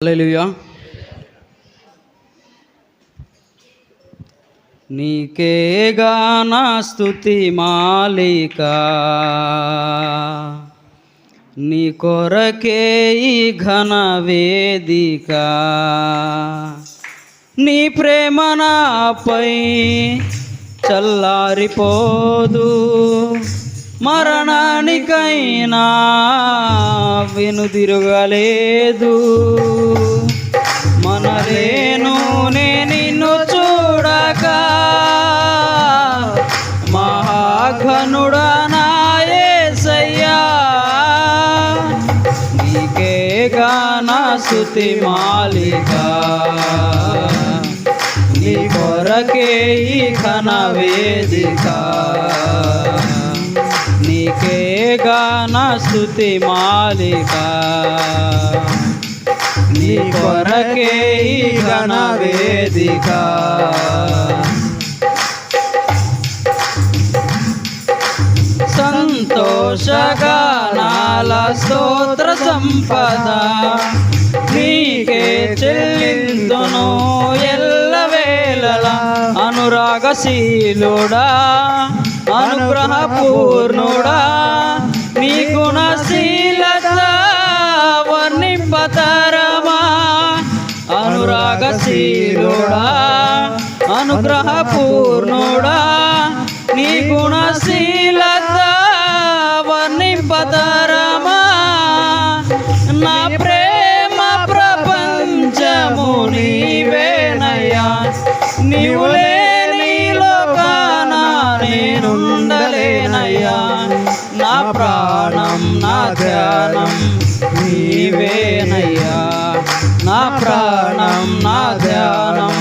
హల్లెలూయా. నీకేగా నా స్తుతి మాలిక, నీ కొరకే ఈ ఘన వేదిక. నీ ప్రేమ నాపై చల్లారిపోదు, మరణానికైనా వెనుదిరగలేదు. మనలేను నిన్ను చూడక, మహాఘనుడా నా యేసయ్యా. నీకేగా నా స్తుతి మాలిక, నీ కొరకే ఈ ఘన వేదిక. నీకేగా నా స్తుతి మాలిక, నీ కొరకే ఈ ఘన వేదిక. సంతోషగానాల స్తోత్ర సంపద నీకే చెల్లిందును ఎల్లవేళలా. అనురాగశీలుడా, అనుగ్రహపూర్ణుడా, నీ గుణశీలత వర్ణింపతరమా. అనురాగశీలుడా, అనుగ్రహపూర్ణుడా, నీ గుణశీలత వర్ణింపతరమా. నా ప్రేమ ప్రపంచము నీవేనయ్యా, నీవు లేని లోకాన నేనుండలేనయ్యా. నా ప్రాణం నా ధ్యానం నీవేనయ్యా, నా ప్రాణం నా ధ్యానం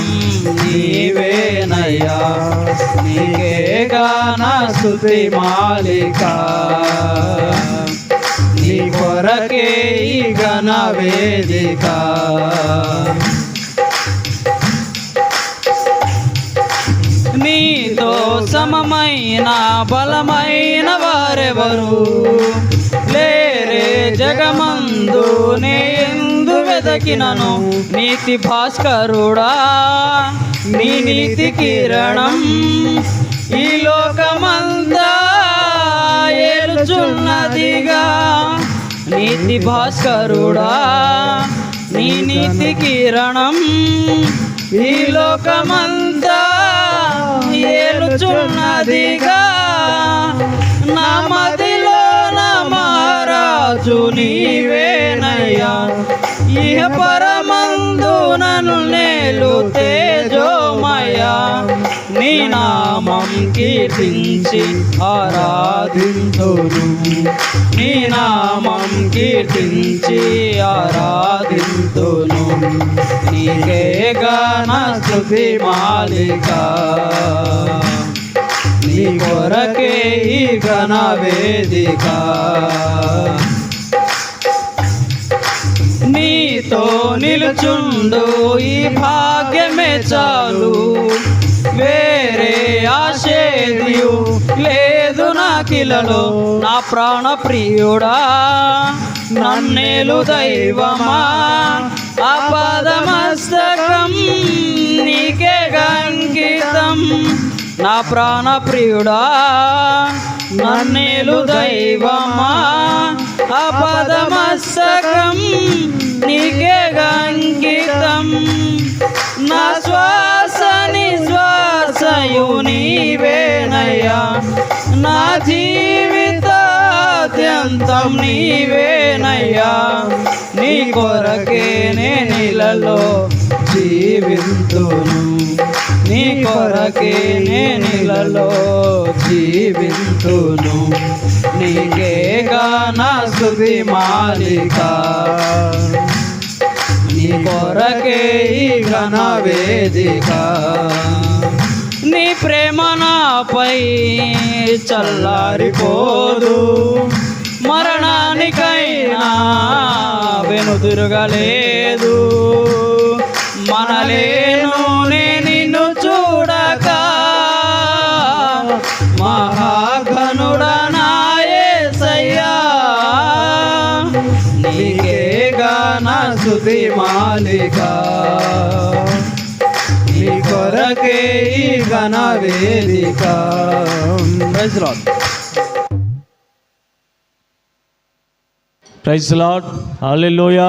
నీవేనయ్యా. నీకేగా నా స్తుతి మాలిక, నీ కొరకే ఈ ఘన వేదిక. నీతో సమమైన బలమైన వారెవరు లేరే జగమందు. నేందు వెదకినను నీతి భాస్కరుడా, నీ నీతి కిరణం ఈ లోకమంతా ఏలుచున్నదిగా. నీతి భాస్కరుడా, నీ నీతి కిరణం ఈ లోకమంతా ఏలుచున్నదిగా. నా మదిలో నా మహారాజు నీవేనయ్యా, ఇహ పరమందు నన్ను నేలు తేజోమయ్యా. నీ నామం కీర్తించి ఆరాధింతును, నీ నామం కీర్తించి ఆరాధింతును. నీకేగా నా స్తుతి మాలిక, నీ కొరకే ఈ ఘన వేదిక. నీతో నిలుచుండు ఈ భాగ్యమే చాలు, వేరే ఆశేదియు లేదు నాకిలలో. నా ప్రాణ ప్రియుడా, నన్నేలు దైవమా, ఆపదమస్తకం నీకే అంకితం. నా ప్రాణ ప్రియుడా, నన్నేలు దైవమా, ఆపదమస్తకం నీకే అంకితం. నా శ్వాస నిశ్వాసయు నీవేనయ్యా, నా జీవితాద్యంతం నీవేనయ్యా. నీ కొరకే నేనిలలో జీవింతును, నీ కొరకే నేనిలలో జీవింతును. నీకేగా నా స్తుతి మాలిక, నీ కొరకే ఈ ఘన వేదిక. నీ ప్రేమ నాపై చల్లారిపోదు, మరణానికైనా వెనుదిరగలేదు. మనలేను నిన్ను చూడక, మహాఘనుడా నా యేసయ్యా. నీకేగా నా స్తుతి మాలిక. బాలిక నీ కొరకే ఈ ఘన వేదిక. Praise lord. Praise lord. హల్లెలూయా.